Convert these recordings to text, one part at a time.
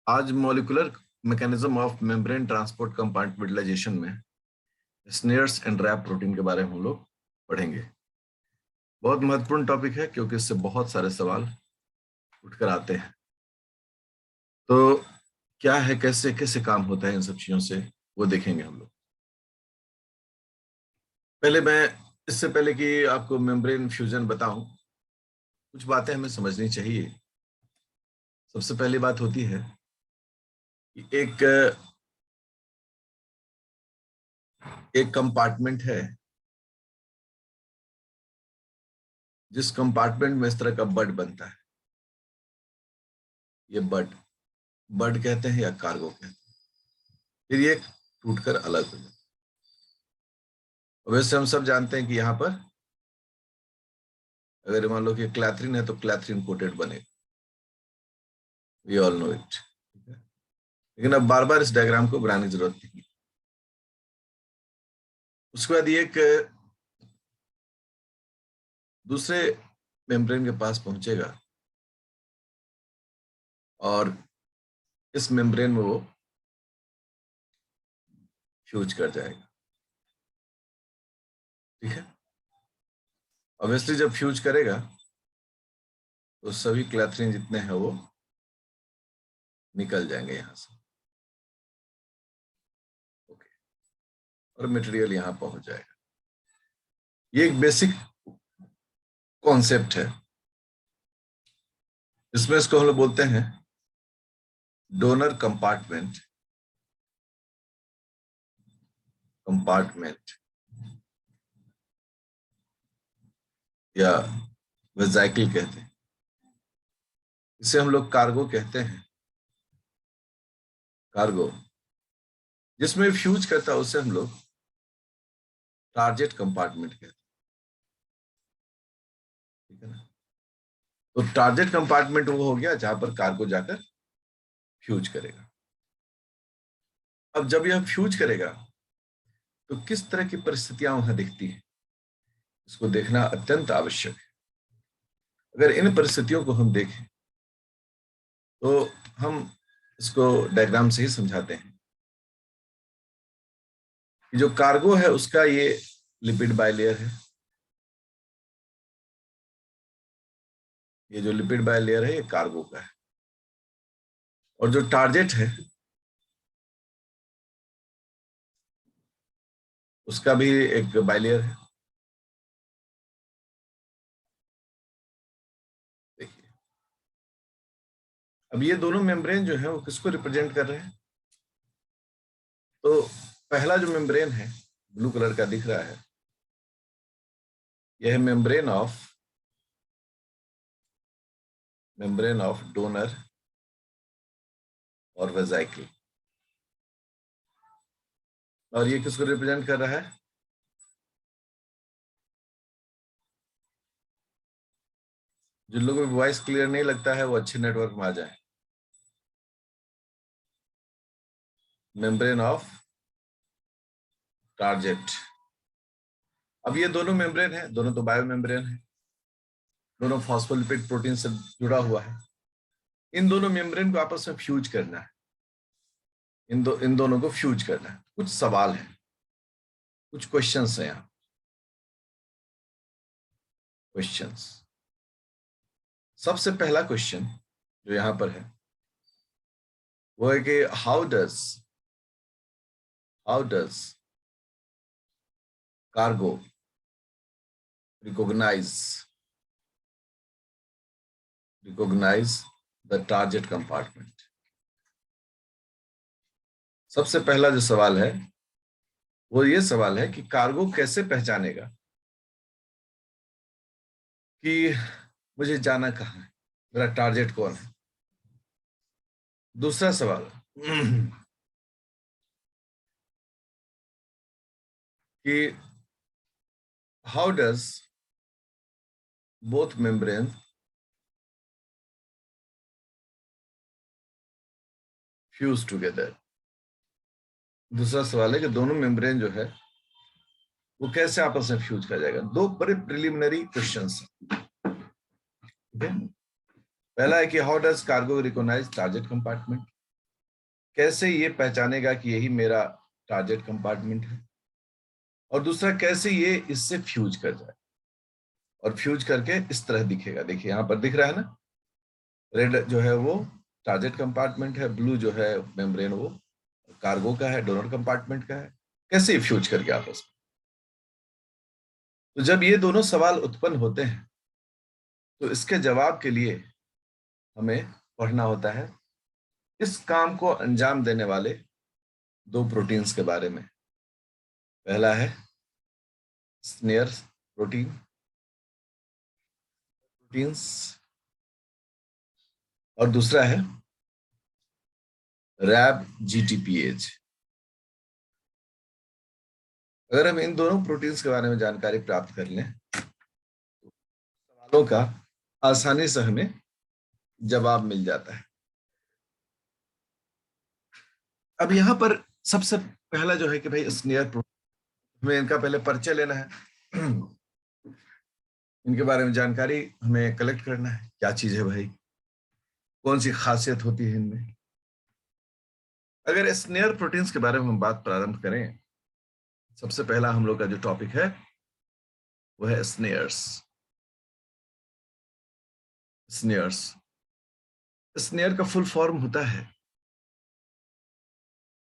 आज molecular mechanism of membrane transport compartmentalisation में snares and rap protein के बारे में हम लोग पढ़ेंगे। बहुत महत्वपूर्ण टॉपिक है क्योंकि इससे बहुत सारे सवाल उठकर आते हैं। तो क्या है, कैसे कैसे काम होता है इन सब चीजों से, वो देखेंगे हम लोग। इससे पहले कि आपको मेम्ब्रेन फ्यूजन बताऊं, कुछ बातें हमें समझनी चाहिए। सबसे पहली बात होती है कि एक कंपार्टमेंट है, जिस कंपार्टमेंट में इस तरह का बड बनता है, ये बड बड कहते हैं या कार्गो कहते हैं। फिर ये टूटकर अलग हो जाता है। वैसे हम सब जानते हैं कि यहाँ पर अगर मान लो कि क्लैथरीन है तो क्लैथरीन कोटेड बनेगा, वी ऑल नो इट। लेकिन अब बार बार इस डायग्राम को बनाने की जरूरत नहीं। उसके बाद ये एक दूसरे मेम्ब्रेन के पास पहुंचेगा और इस मेम्ब्रेन में वो फ्यूज कर जाएगा। ठीक है, ऑब्वियसली जब फ्यूज करेगा तो सभी क्लैथरीन जितने हैं वो निकल जाएंगे यहां से। ओके, और मटेरियल यहां पहुंच जाएगा। ये एक बेसिक कॉन्सेप्ट है। इसमें इसको हम लोग बोलते हैं डोनर कंपार्टमेंट या वेजाइकल कहते हैं। इसे हम लोग कार्गो कहते हैं। कार्गो जिसमें फ्यूज करता है उसे हम लोग टारगेट कंपार्टमेंट कहते हैं। ठीक है ना। तो टारगेट कंपार्टमेंट वो हो गया जहां पर कार्गो जाकर फ्यूज करेगा। अब जब यह फ्यूज करेगा तो किस तरह की परिस्थितियां वहां दिखती हैं, इसको देखना अत्यंत आवश्यक है। अगर इन परिस्थितियों को हम देखें तो हम इसको डायग्राम से ही समझाते हैं कि जो कार्गो है उसका ये लिपिड बाइलेयर है। ये जो लिपिड बाइलेयर है ये कार्गो का है, और जो टारगेट है उसका भी एक बाइलेयर है। देखिए, अब ये दोनों मेम्ब्रेन जो है वो किसको रिप्रेजेंट कर रहे हैं? तो पहला जो मेम्ब्रेन है ब्लू कलर का दिख रहा है, यह है मेम्ब्रेन ऑफ डोनर और वेजाइकल। और ये किसको रिप्रेजेंट कर रहा है? जिन लोगों को वॉइस क्लियर नहीं लगता है वो अच्छे नेटवर्क में आ जाए। Membrane of target. अब ये दोनों मेम्ब्रेन है, दोनों तो बायो मेम्ब्रेन है, दोनों फॉस्फोलिपिड प्रोटीन से जुड़ा हुआ है। इन दोनों मेम्ब्रेन को आपस में फ्यूज करना है। इन दोनों को फ्यूज करना है। कुछ सवाल है, कुछ क्वेश्चंस हैं यहाँ। क्वेश्चंस, सबसे पहला क्वेश्चन जो यहां पर है वो है कि how does cargo recognize the target compartment. सबसे पहला जो सवाल है वो ये सवाल है कि कार्गो कैसे पहचानेगा कि मुझे जाना कहाँ है, मेरा टारगेट कौन है। दूसरा सवाल कि how does both membrane fuse together. दूसरा सवाल है कि दोनों मेम्ब्रेन जो है वो कैसे आपस में फ्यूज कर जाएगा। दो बड़े प्रिलिमिनरी क्वेश्चंस हैं। पहला है कि how does cargo recognize target compartment, कैसे ये पहचानेगा कि यही मेरा टारगेट कंपार्टमेंट है, और दूसरा कैसे ये इससे फ्यूज कर जाए, और फ्यूज करके इस तरह दिखेगा। देखिए यहाँ पर दिख रहा है ना, रेड जो है वो टारगेट कंपार्टमेंट है, ब्लू जो है मेम्ब्रेन वो कार्गो का है, डोनर कंपार्टमेंट का है। कैसे फ्यूज करके आपस में। तो जब ये दोनों सवाल उत्पन्न होते हैं तो इसके जवाब के लिए हमें पढ़ना होता है इस काम को अंजाम देने वाले दो प्रोटीन्स के बारे में। पहला है स्नेयर प्रोटीन्स, और दूसरा है रैब जीटीपीएच। अगर हम इन दोनों प्रोटीन्स के बारे में जानकारी प्राप्त कर लें तो सवालों का आसानी से हमें जवाब मिल जाता है। अब यहाँ पर सबसे पहला जो है कि भाई स्नेयर प्रोटीन, हमें इनका पहले परिचय लेना है, इनके बारे में जानकारी हमें कलेक्ट करना है। क्या चीज है भाई, कौन सी खासियत होती है इनमें। अगर स्नेयर प्रोटीन्स के बारे में हम बात प्रारंभ करें, सबसे पहला हम लोग का जो टॉपिक है वो है स्नेयर्स। स्नेयर्स, स्नेयर का फुल फॉर्म होता है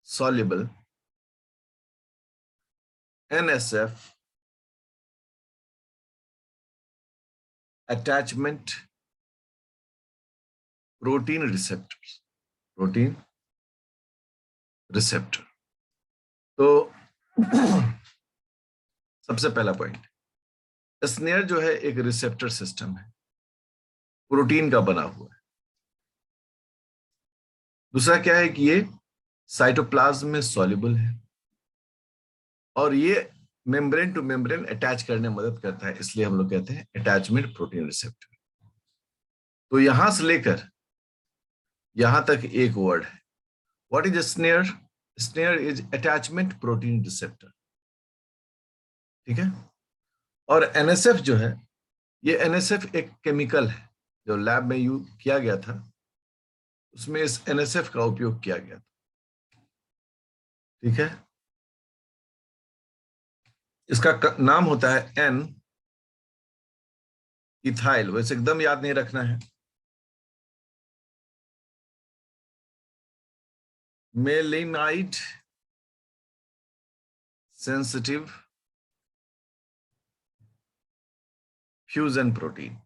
soluble NSF attachment protein receptor. Protein receptor. तो सबसे पहला पॉइंट, स्नेयर जो है एक रिसेप्टर सिस्टम है, प्रोटीन का बना हुआ है। दूसरा क्या है कि ये साइटोप्लाज्म में सॉल्युबल है, और ये मेम्ब्रेन टू मेम्ब्रेन अटैच करने में मदद करता है, इसलिए हम लोग कहते हैं अटैचमेंट प्रोटीन रिसेप्टर। तो यहां से लेकर यहां तक एक वर्ड है, what is snare. Snare is attachment protein receptor, ठीक है। और NSF जो है, ये NSF एक केमिकल है जो लैब में यूज किया गया था, उसमें इस NSF का उपयोग किया गया था, ठीक है। इसका नाम होता है N इथाइल, वैसे एकदम याद नहीं रखना है। मेलेनाइड सेंसिटिव फ्यूजन प्रोटीन,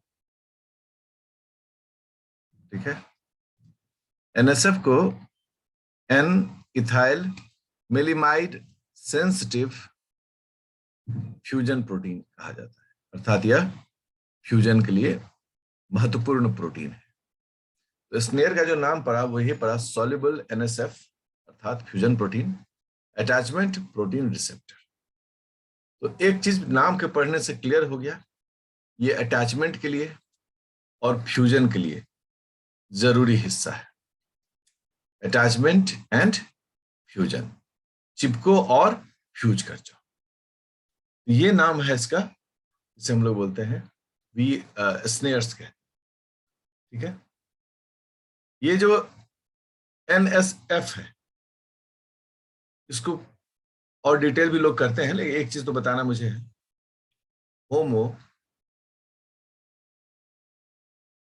ठीक है। NSF को N ethyl maleimide sensitive fusion protein कहा जाता है, अर्थात यह फ्यूजन के लिए महत्वपूर्ण प्रोटीन है। तो स्नेयर का जो नाम पड़ा वो ये पड़ा सॉल्युबल NSF अर्थात fusion protein, attachment protein receptor. तो एक चीज नाम के पढ़ने से क्लियर हो गया, ये अटैचमेंट के लिए और फ्यूजन के लिए जरूरी हिस्सा है। अटैचमेंट एंड फ्यूजन, चिपको और फ्यूज कर जाओ, ये नाम है इसका, जिसे हम लोग बोलते हैं वी स्नेयर्स के, ठीक है। ये जो NSF है इसको और डिटेल भी लोग करते हैं, लेकिन एक चीज तो बताना मुझे है, होमो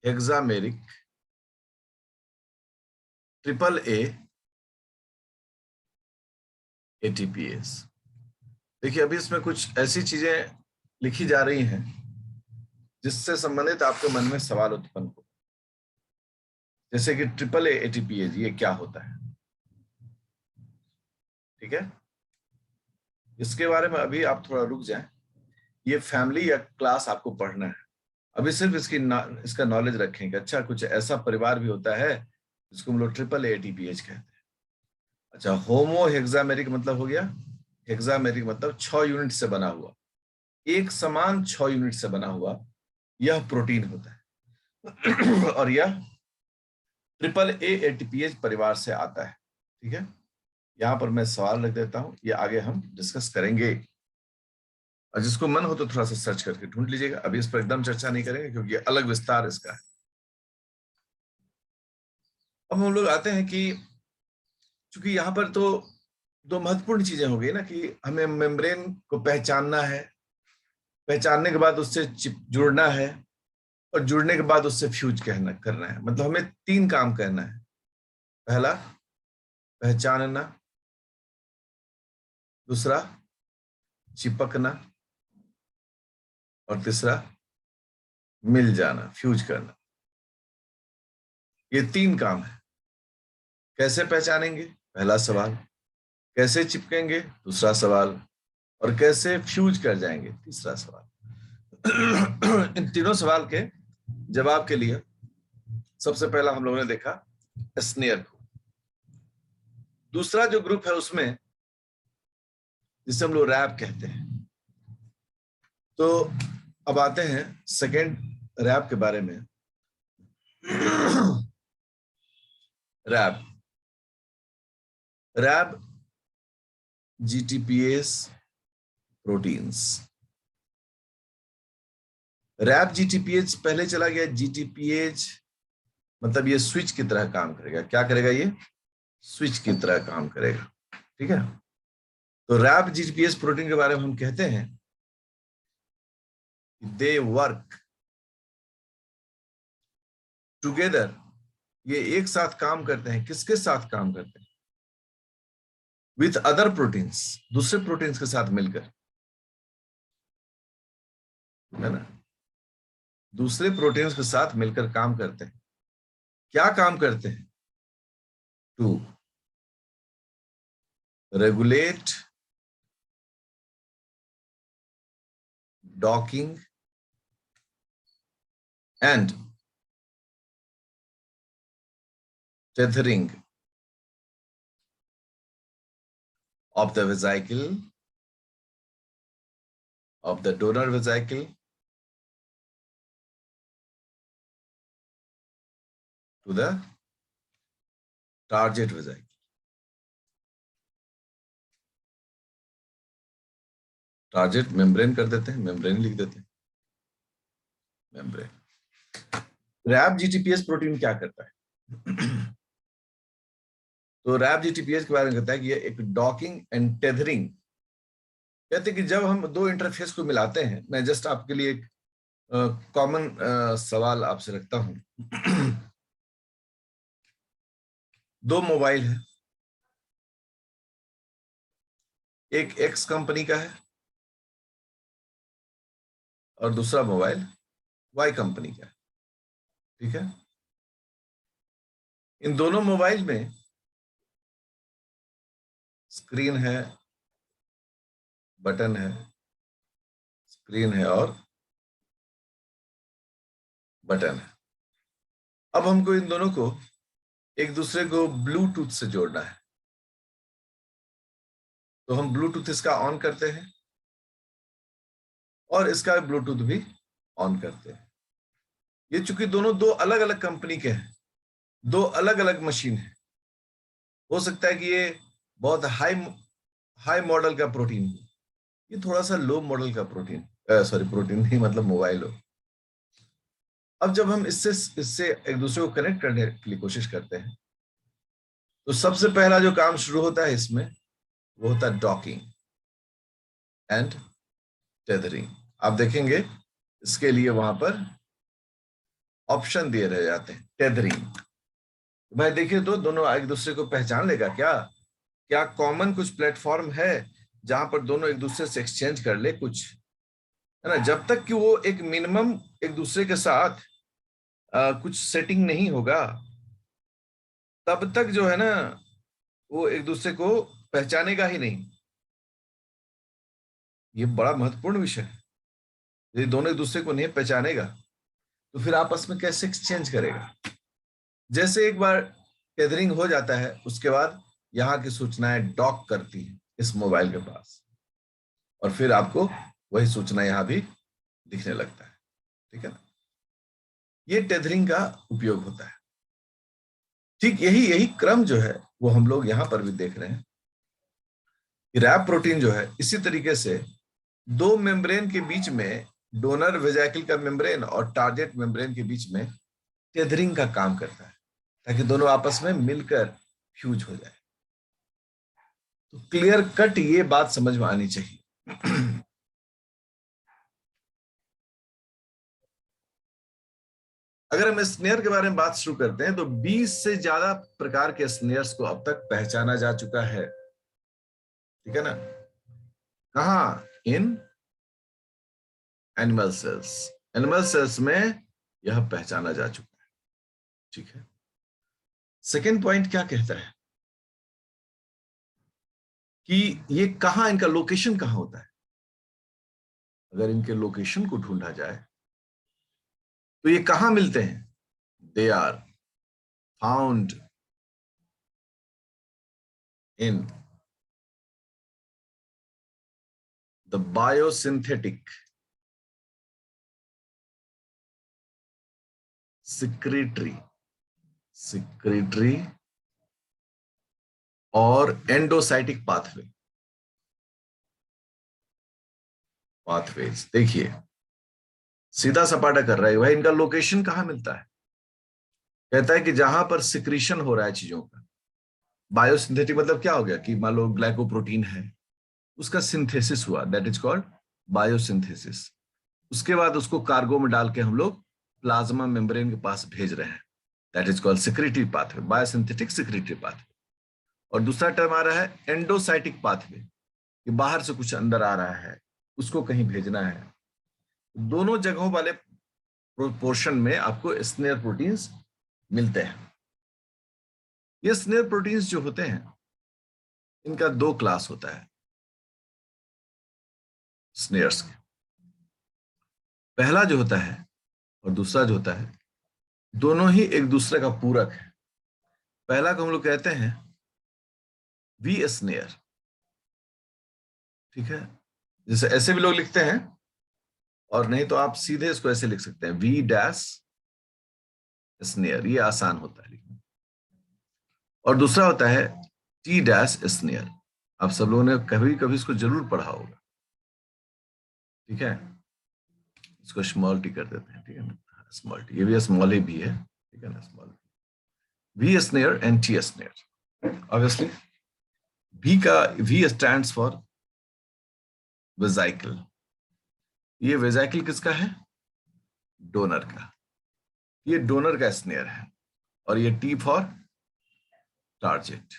हेक्सामेरिक AAA ATPase। देखिए अभी इसमें कुछ ऐसी चीजें लिखी जा रही हैं जिससे संबंधित आपके मन में सवाल उत्पन्न हो, जैसे कि AAA ATPase ये क्या होता है, ठीक है। इसके बारे में अभी आप थोड़ा रुक जाएं, ये फैमिली या क्लास आपको पढ़ना है। अभी सिर्फ इसका नॉलेज रखें कि अच्छा कुछ ऐसा परिवार भी होता है जिसको हम लोग AAA ATPase कहते हैं। अच्छा, होमो हेक्सामेरिक मतलब हो गया, हेक्सामेरिक मतलब 6 यूनिट से बना हुआ, एक समान 6 यूनिट से बना हुआ यह प्रोटीन होता है और यह AAA ATPase परिवार से आता है, ठीक है। यहां पर मैं सवाल रख देता हूं, ये आगे हम डिस्कस करेंगे, और जिसको मन हो तो थोड़ा सा सर्च करके ढूंढ लीजिएगा। अभी इस पर एकदम चर्चा नहीं करेंगे क्योंकि अलग विस्तार इसका है। अब हम लोग आते हैं कि क्योंकि यहाँ पर तो दो महत्वपूर्ण चीजें हो गई ना, कि हमें मेम्ब्रेन को पहचानना है, पहचानने के बाद उससे जुड़ना है, और जुड़ने के बाद उससे फ्यूज करना है। मतलब हमें तीन काम करना है। पहला, पहचानना, दूसरा चिपकना, और तीसरा मिल जाना, फ्यूज करना। ये तीन काम है। कैसे पहचानेंगे, पहला सवाल। कैसे चिपकेंगे, दूसरा सवाल। और कैसे फ्यूज कर जाएंगे, तीसरा सवाल। इन तीनों सवाल के जवाब के लिए सबसे पहला हम लोगों ने देखा स्नेयर को। दूसरा जो ग्रुप है उसमें, जिसे हम लोग रैप कहते हैं। तो अब आते हैं सेकेंड रैप के बारे में। Rab Rab GTPases proteins. Rab GTPase पहले चला गया। जीटीपीएच मतलब ये स्विच की तरह काम करेगा। क्या करेगा, ये स्विच की तरह काम करेगा। ठीक है। तो रैप जीटीपीएस प्रोटीन के बारे में हम कहते हैं दे वर्क टुगेदर। ये एक साथ काम करते हैं। किसके साथ काम करते हैं? विथ अदर प्रोटीन्स, दूसरे प्रोटीन्स के साथ मिलकर, है ना। दूसरे प्रोटीन्स के साथ मिलकर काम करते हैं। क्या काम करते हैं? To regulate docking and tethering of the vesicle, of the donor vesicle to the target vesicle. Target membrane कर देते हैं, मेम्ब्रेन लिख देते हैं, मेम्ब्रेन। रैप जीटीपीएस प्रोटीन क्या करता है? तो रैप जीटीपीएस के बारे में कहता है कि ये एक डॉकिंग एंड टेथरिंग। कहते हैं कि जब हम दो इंटरफेस को मिलाते हैं, मैं जस्ट आपके लिए एक कॉमन सवाल आपसे रखता हूं। दो मोबाइल है, एक एक्स कंपनी का है और दूसरा मोबाइल वाई कंपनी का है। ठीक है। इन दोनों मोबाइल में स्क्रीन है, बटन है, स्क्रीन है और बटन है। अब हमको इन दोनों को एक दूसरे को ब्लूटूथ से जोड़ना है। तो हम ब्लूटूथ इसका ऑन करते हैं और इसका ब्लूटूथ भी ऑन करते हैं। ये चूंकि दोनों दो अलग अलग कंपनी के हैं, दो अलग अलग मशीन है, हो सकता है कि ये बहुत हाई हाई मॉडल का प्रोटीन हो, ये थोड़ा सा लो मॉडल का प्रोटीन, सॉरी प्रोटीन नहीं मतलब मोबाइल हो। अब जब हम इससे इससे एक दूसरे को कनेक्ट करने के लिए कोशिश करते हैं, तो सबसे पहला जो काम शुरू होता है इसमें, वो होता है डॉकिंग एंड टेथरिंग। आप देखेंगे इसके लिए वहां पर ऑप्शन दिए रह जाते हैं। टेथरिंग, भाई देखिए तो दोनों एक दूसरे को पहचान लेगा क्या? क्या कॉमन कुछ प्लेटफॉर्म है जहां पर दोनों एक दूसरे से एक्सचेंज कर ले कुछ, है ना। जब तक कि वो एक मिनिमम एक दूसरे के साथ कुछ सेटिंग नहीं होगा, तब तक जो है ना वो एक दूसरे को पहचानेगा ही नहीं। ये बड़ा महत्वपूर्ण विषय है। यदि दोनों एक दूसरे को नहीं पहचानेगा तो फिर आपस में कैसे एक्सचेंज करेगा? जैसे एक बार टेथरिंग हो जाता है, उसके बाद यहाँ की सूचनाएं डॉक करती है इस मोबाइल के पास, और फिर आपको वही सूचना यहाँ भी दिखने लगता है। ठीक है ना। ये टेथरिंग का उपयोग होता है। ठीक यही यही क्रम जो है वो हम लोग यहाँ पर भी देख रहे हैं कि रैप प्रोटीन जो है इसी तरीके से दो मेम्ब्रेन के बीच में, डोनर वेजाइकल का मेम्ब्रेन और टारगेट मेम्ब्रेन के बीच में टेथरिंग का काम करता है, ताकि दोनों आपस में मिलकर फ्यूज हो जाए। तो क्लियर कट ये बात समझ में आनी चाहिए। अगर हम स्नेयर के बारे में बात शुरू करते हैं तो 20 से ज्यादा प्रकार के स्नेयर्स को अब तक पहचाना जा चुका है, ठीक है ना। कहा? In animal cells. Animal cells में यह पहचाना जा चुका है, ठीक है। सेकेंड पॉइंट क्या कहता है कि ये कहां, इनका लोकेशन कहां होता है। अगर इनके लोकेशन को ढूंढा जाए तो ये कहां मिलते हैं? They are found in the biosynthetic secretory और एंडोसाइटिक पाथवेज। देखिए सीधा सपाटा कर रहा है भाई, इनका लोकेशन कहां मिलता है? कहता है कि जहां पर सिक्रीशन हो रहा है चीजों का। बायोसिंथेटिक मतलब क्या हो गया कि मान लो ग्लाइकोप्रोटीन है, उसका सिंथेसिस हुआ, दैट इज कॉल्ड बायोसिंथेसिस। उसके बाद उसको कार्गो में डाल के हम लोग प्लाज्मा मेम्ब्रेन के पास भेज रहे हैं, that is called secretory pathway, biosynthetic secretory pathway. और दूसरा टर्म आ रहा है एंडोसाइटिक पाथवे, कि बाहर से कुछ अंदर आ रहा है, उसको कहीं भेजना है। दोनों जगहों वाले पोर्शन में आपको स्नेयर प्रोटीन्स मिलते हैं। ये स्नेयर प्रोटीन्स जो होते हैं इनका दो क्लास होता है स्नेयर्स के। पहला जो होता है और दूसरा जो होता है, दोनों ही एक दूसरे का पूरक है। पहला को हम लोग कहते हैं वी स्नेयर, ठीक है। जैसे ऐसे भी लोग लिखते हैं, और नहीं तो आप सीधे इसको ऐसे लिख सकते हैं वी डैश स्नेयर, ये आसान होता है लिखना। और दूसरा होता है टी डैश स्नेयर। आप सब लोगों ने कभी कभी इसको जरूर पढ़ा होगा, ठीक है। इसको स्मॉल टी कर देते हैं, ठीक है ना, स्मॉल टी, ये भी स्मॉल ही भी है, ठीक है ना, small v snare and t snare. Obviously v का वी स्टैंड्स फॉर वेजाइकल। ये वेजाइकल किसका है? डोनर का। ये डोनर का स्नेयर है। और ये टी फॉर टारगेट।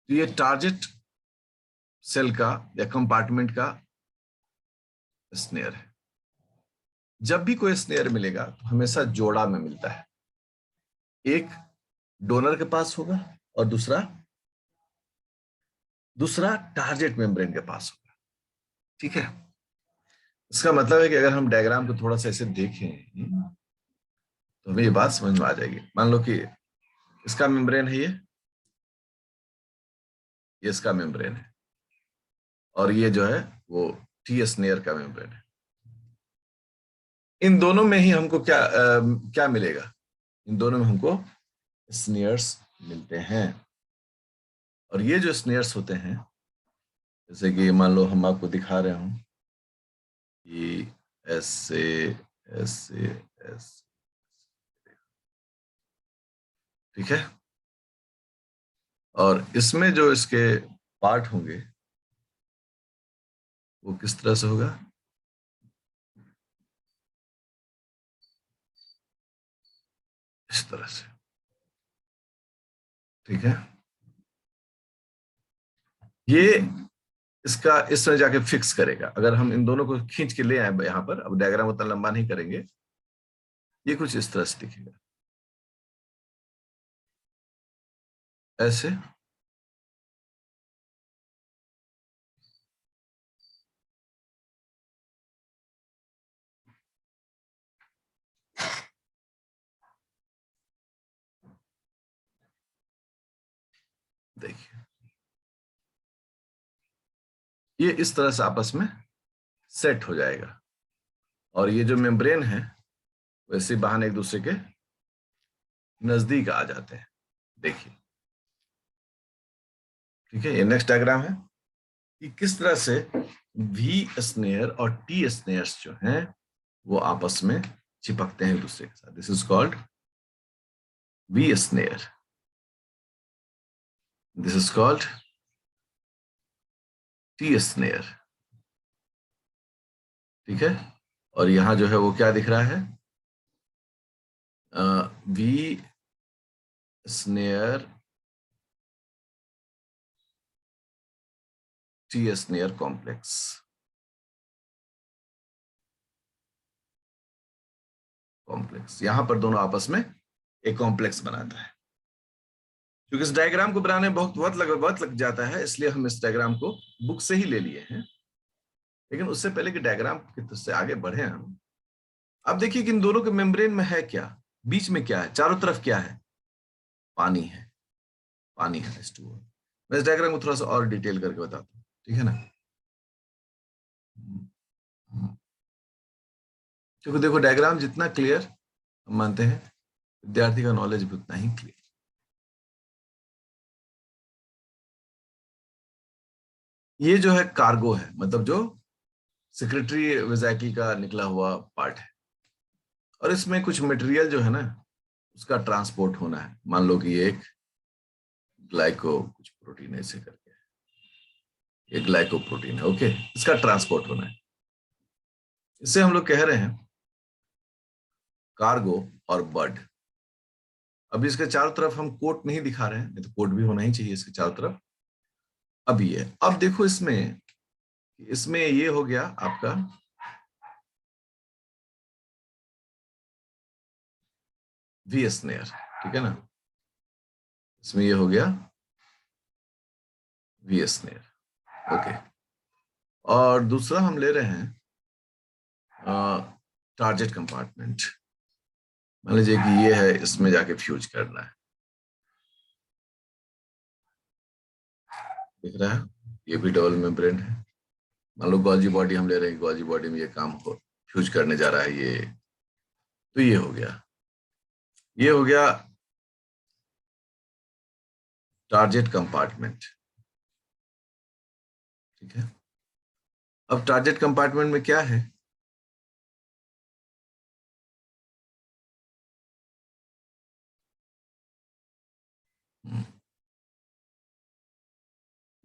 तो ये टारगेट सेल का या कंपार्टमेंट का स्नेयर है। जब भी कोई स्नेयर मिलेगा तो हमेशा जोड़ा में मिलता है, एक डोनर के पास होगा और दूसरा टारगेट मेम्ब्रेन के पास होगा, ठीक है। इसका मतलब है कि अगर हम डायग्राम को थोड़ा सा ऐसे देखें तो हमें ये बात समझ में आ जाएगी। मान लो कि इसका मेम्ब्रेन है, ये इसका मेम्ब्रेन है, और ये जो है वो टी स्नेयर का मेम्ब्रेन है। इन दोनों में ही हमको क्या मिलेगा? इन दोनों में हमको स्नेयर्स मिलते हैं। और ये जो स्नेयर्स होते हैं, जैसे कि मान लो हम आपको दिखा रहे हूं कि ऐसे ऐसे ऐसे, ठीक है। और इसमें जो इसके पार्ट होंगे वो किस तरह से होगा? इस तरह से, ठीक है। ये इसका इस तरह जाके फिक्स करेगा। अगर हम इन दोनों को खींच के ले आए यहां पर, अब डायग्राम उतना लंबा नहीं करेंगे, ये कुछ इस तरह से दिखेगा, ऐसे। देखिए ये इस तरह से आपस में सेट हो जाएगा, और ये जो मेम्ब्रेन है वैसे बहाने एक दूसरे के नजदीक आ जाते हैं, देखिए, ठीक है। ये नेक्स्ट डायग्राम है कि किस तरह से वी स्नेयर और टी स्नेयर्स जो हैं वो आपस में चिपकते हैं एक दूसरे के साथ। This is called v snare, this is called t snare, ठीक है। और यहां जो है वो क्या दिख रहा है, v snare, t snare complex. Complex यहां पर दोनों आपस में एक कॉम्प्लेक्स बनाता है। क्योंकि इस डायग्राम को बनाने में बहुत वक्त लग जाता है, इसलिए हम इस डायग्राम को बुक से ही ले लिए हैं। लेकिन उससे पहले कि डायग्राम की से आगे बढ़े हम, अब देखिए कि इन दोनों के मेम्ब्रेन में है क्या, बीच में क्या है, चारों तरफ क्या है, पानी है। पानी है H2O। मैं इस डायग्राम को थोड़ा सा और डिटेल करके बताता हूँ, ठीक है ना। क्योंकि देखो डायग्राम जितना क्लियर हम मानते हैं, विद्यार्थी का नॉलेज भी उतना ही क्लियर। ये जो है कार्गो है, मतलब जो सेक्रेटरी वेजाइकल का निकला हुआ पार्ट है। और इसमें कुछ मटेरियल जो है ना, उसका ट्रांसपोर्ट होना है। मान लो कि ये एक ग्लाइको कुछ प्रोटीन ऐसे करके, ये ग्लाइको प्रोटीन है, ओके, इसका ट्रांसपोर्ट होना है। इससे हम लोग कह रहे हैं कार्गो और बर्ड। अभी इसके चारों तरफ हम कोट नहीं दिखा रहे हैं, नहीं तो कोट भी होना ही चाहिए इसके चारों तरफ। अब ये, अब देखो इसमें, इसमें ये हो गया आपका वी स्नेयर, ठीक है ना। इसमें ये हो गया वी स्नेयर, ओके। और दूसरा हम ले रहे हैं टारगेट कंपार्टमेंट। मान लीजिए कि ये है, इसमें जाके फ्यूज करना है, दिख रहा है, ये भी डबल मेम्ब्रेन है। मान लो गॉल्जी बॉडी हम ले रहे हैं, गॉल्जी बॉडी में ये काम हो फ्यूज करने जा रहा है ये, तो ये हो गया, ये हो गया टारगेट कंपार्टमेंट, ठीक है। अब टारगेट कंपार्टमेंट में क्या है,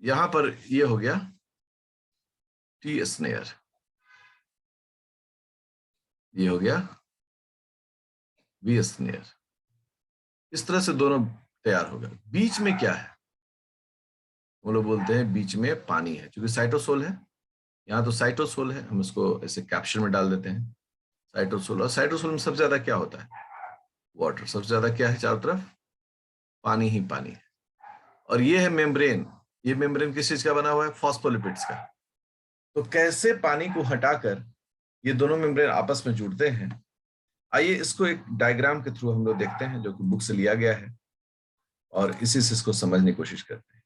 यहां पर ये हो गया टी स्नेयर, ये हो गया वी स्नेयर। इस तरह से दोनों तैयार हो गए। बीच में क्या है, वो लोग बोलते हैं बीच में पानी है, क्योंकि साइटोसोल है। यहाँ तो साइटोसोल है, हम इसको ऐसे कैप्शन में डाल देते हैं साइटोसोल। और साइटोसोल में सबसे ज्यादा क्या होता है, वाटर। सबसे ज्यादा क्या है चारों तरफ, पानी ही पानी है। और ये है मेम्ब्रेन, ये मेम्ब्रेन किस चीज का बना हुआ है, फॉस्फोलिपिड्स का। तो कैसे पानी को हटाकर ये दोनों मेम्ब्रेन आपस में जुड़ते हैं, आइए इसको एक डायग्राम के थ्रू हम लोग देखते हैं, जो कि बुक से लिया गया है, और इसी से इसको समझने की कोशिश करते हैं।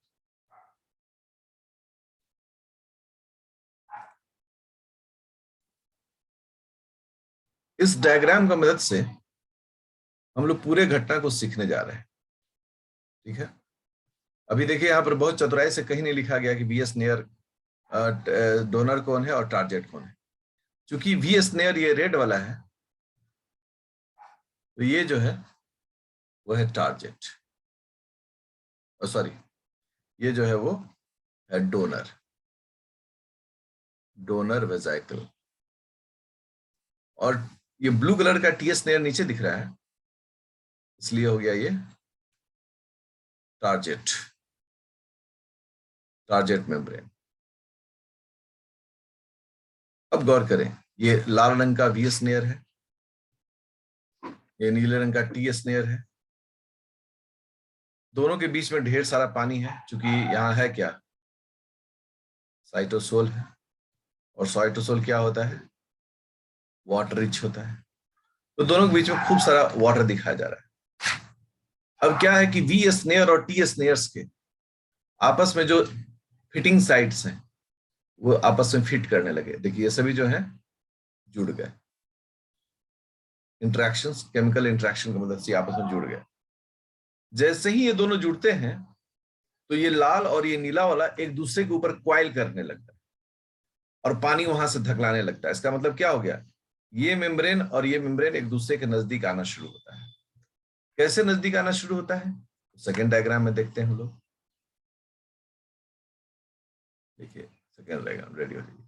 इस डायग्राम का मदद से हम लोग पूरे घटना को सीखने जा रहे हैं, ठीक है। अभी देखिए यहाँ पर बहुत चतुराई से कहीं नहीं लिखा गया कि वी स्नेयर डोनर कौन है और टारगेट कौन है। क्योंकि वी स्नेयर ये रेड वाला है, तो ये जो है वो है टारगेट, सॉरी, ये जो है वो है डोनर, डोनर वेजाइकल। और ये ब्लू कलर का टी स्नेयर नीचे दिख रहा है, इसलिए हो गया ये टारगेट, टारगेट मेम्ब्रेन। अब गौर करें, ये लाल रंग का वी स्नेयर है, ये नीले रंग का टी स्नेयर है। दोनों के बीच में ढेर सारा पानी है, क्योंकि यहाँ है क्या, साइटोसोल है। और साइटोसोल क्या होता है, वाटर रिच होता है। तो दोनों के बीच में खूब सारा वाटर दिखाया जा रहा है। अब क्या है कि वी स्नेयर और टी स्नेयर्स के आपस में जो फिटिंग साइट्स हैं, वो आपस में फिट करने लगे। देखिए ये सभी जो है जुड़ गए, इंट्रैक्शंस, केमिकल इंट्रैक्शन की मदद से आपस में जुड़ गए। जैसे ही ये दोनों जुड़ते हैं, तो ये लाल और ये नीला वाला एक दूसरे के ऊपर क्वाइल करने लगता है, और पानी वहां से धकलाने लगता है। इसका मतलब क्या हो गया, ये मेम्ब्रेन और ये मेम्ब्रेन एक दूसरे के नजदीक आना शुरू होता है। कैसे नजदीक आना शुरू होता है, सेकेंड डायग्राम में देखते हैं हम लोग। देखिए सेकेंड डायग्राम रेडी हो जाइए।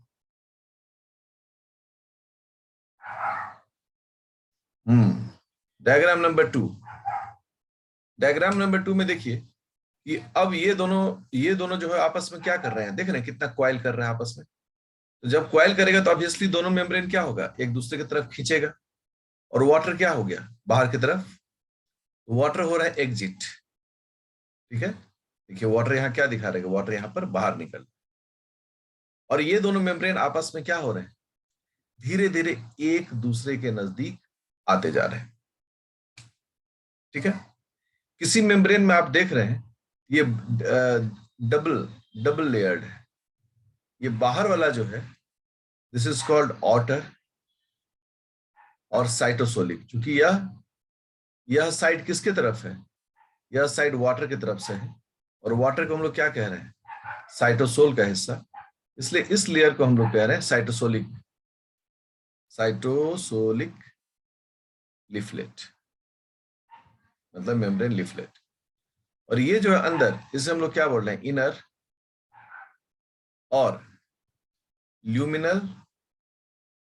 Diagram number 2। डायग्राम नंबर 2 में देखिए कि अब ये दोनों जो है आपस में क्या कर रहे हैं, देख रहे हैं कितना क्वाइल कर रहे हैं आपस में। तो जब क्वाइल करेगा तो ऑब्वियसली दोनों मेम्ब्रेन क्या होगा, एक दूसरे की तरफ खींचेगा। और वाटर क्या हो गया, बाहर की तरफ। वाटर हो रहा है एग्जिट, ठीक है। देखिए वाटर यहाँ क्या दिखा रहा है, वाटर यहाँ पर बाहर निकल। और ये दोनों मेम्ब्रेन आपस में क्या हो रहे हैं, धीरे धीरे एक दूसरे के नजदीक आते जा रहे हैं, ठीक है। किसी मेम्ब्रेन में आप देख रहे हैं ये डबल डबल लेयर्ड है। ये बाहर वाला जो है दिस इज कॉल्ड ऑटर और साइटोसोलिक। क्योंकि यह साइड किसके तरफ है, यह साइड वाटर की तरफ से है। और वाटर को हम लोग क्या कह रहे हैं, साइटोसोल का हिस्सा। इसलिए इस लेयर को हम लोग कह रहे हैं साइटोसोलिक, साइटोसोलिक लीफलेट, मतलब मेम्ब्रेन लीफलेट। और ये जो है अंदर, इसे हम लोग क्या बोल रहे हैं, इनर और ल्यूमिनल,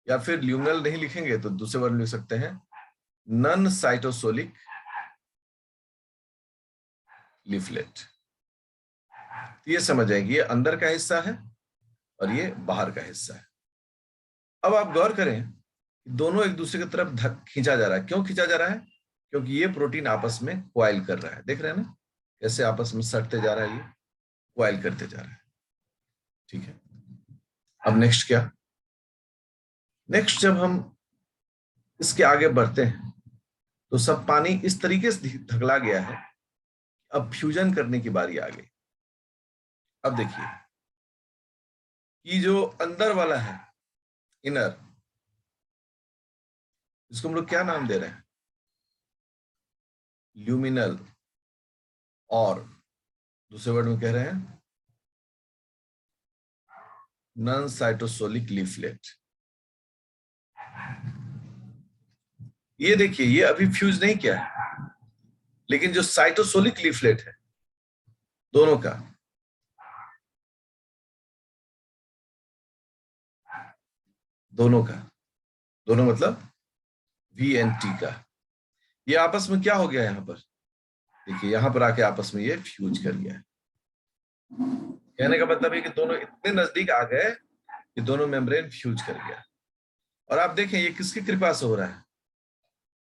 या फिर ल्यूमिनल नहीं लिखेंगे तो दूसरे वर्ड लिख सकते हैं नॉन साइटोसोलिक लीफलेट। तो ये समझ आएगी, ये अंदर का हिस्सा है और ये बाहर का हिस्सा है। अब आप गौर करें दोनों एक दूसरे की तरफ खींचा जा रहा है। क्यों खींचा जा रहा है, क्योंकि ये प्रोटीन आपस में क्वाइल कर रहा है। देख रहे हैं ना कैसे आपस में सटते जा रहा है, ये क्वाइल करते जा रहा है, ठीक है। अब नेक्स्ट क्या, नेक्स्ट जब हम इसके आगे बढ़ते हैं तो सब पानी इस तरीके से धगला गया है, अब फ्यूजन करने की बारी आ गई। अब देखिए कि जो अंदर वाला है इनर, इसको हम लोग क्या नाम दे रहे हैं, ल्यूमिनल, और दूसरे वर्ड में कह रहे हैं नॉन साइटोसोलिक लीफलेट। ये देखिए ये अभी फ्यूज नहीं किया है, लेकिन जो साइटोसोलिक लीफलेट है दोनों का, दोनों मतलब VNT का, ये आपस में क्या हो गया यहां पर, देखिए यहां पर आके आपस में ये फ्यूज कर गया है। कहने का मतलब है कि दोनों इतने नजदीक आ गए कि दोनों मेम्ब्रेन फ्यूज कर गया। और आप देखें ये किसकी कृपा से हो रहा है,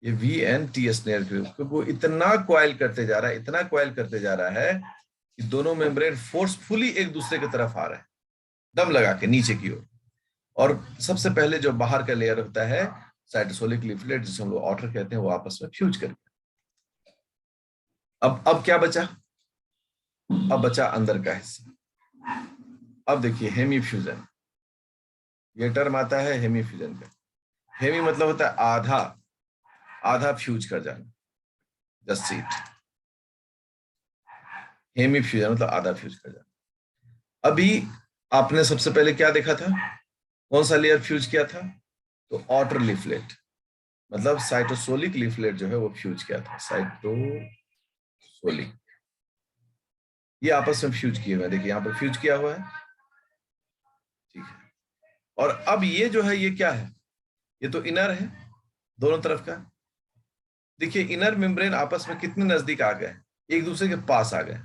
ये VNT स्नेयर क्योंकि वो इतना क्वाइल करते जा रहा है, इतना क्वाइल करते जा रहा है कि दोनों मेम्ब्रेन फोर्सफुली एक दूसरे की तरफ आ रहे हैं, दम लगा के नीचे की ओर। और सबसे पहले जो बाहर का लेयर होता है साइटोसोलिक लीफलेट, जिसे हम लोग ऑटर कहते हैं, वो आपस में फ्यूज कर गया। अब क्या बचा, अब बचा अंदर का हिस्सा। अब देखिए हेमीफ्यूजन, ये टर्म आता है हेमीफ्यूजन का। हेमी मतलब होता है आधा, आधा फ्यूज कर जाना, जस्ट सीट। हेमीफ्यूजन मतलब आधा फ्यूज कर जाना। अभी आपने सबसे पहले क्या देखा था, कौन सा लेयर फ्यूज किया था, तो ऑटर लीफलेट, मतलब साइटोसोलिक लीफलेट जो है वो फ्यूज किया था, साइटोसोलिक। ये आपस में फ्यूज किए हुए हैं, देखिए यहाँ पर फ्यूज किया हुआ है, ठीक है। और अब ये जो है ये क्या है, ये तो इनर है दोनों तरफ का। देखिए इनर मेम्ब्रेन आपस में कितने नजदीक आ गए, एक दूसरे के पास आ गए।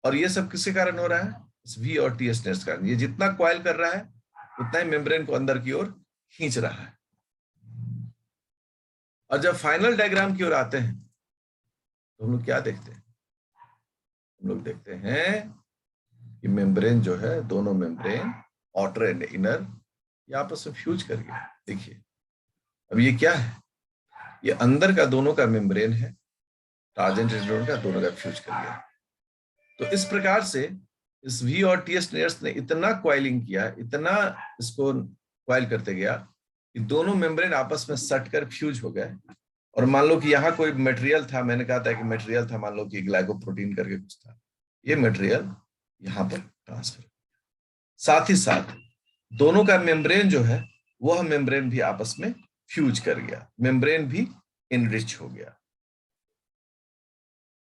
और ये सब किसके कारण हो रहा है, इस V और T स्नेयर्स के कारण। ये जितना क्वाइल कर रहा है उतना ही मेम्ब्रेन को अंदर की ओर खींच रहा है। और जब फाइनल डायग्राम की ओर आते हैं तो हम लोग क्या देखते हैं, हम लोग देखते हैं कि मेम्ब्रेन जो है, दोनों मेम्ब्रेन आउटर एंड इनर, ये आपस में फ्यूज कर गया। देखिए अब ये क्या है, ये अंदर का दोनों का मेम्ब्रेन है, टार्जेंट रेटिनोड का दोनों का फ्यूज कर गया। तो इस प्रकार से इस V और T स्नेयर्स ने इतना क्वाइलिंग किया, इतना इसको क्वाइल करते गया कि दोनों मेम्ब्रेन आपस में सट कर फ्यूज हो गए। और मान लो कि यहाँ कोई मटेरियल था, मैंने कहा था कि मटेरियल था, मान लो कि ग्लाइकोप्रोटीन करके कुछ था, ये मटेरियल यहाँ पर ट्रांसफर। साथ ही साथ दोनों का मेम्ब्रेन जो है वह मेम्ब्रेन भी आपस में फ्यूज कर गया, मेम्ब्रेन भी इनरिच हो गया।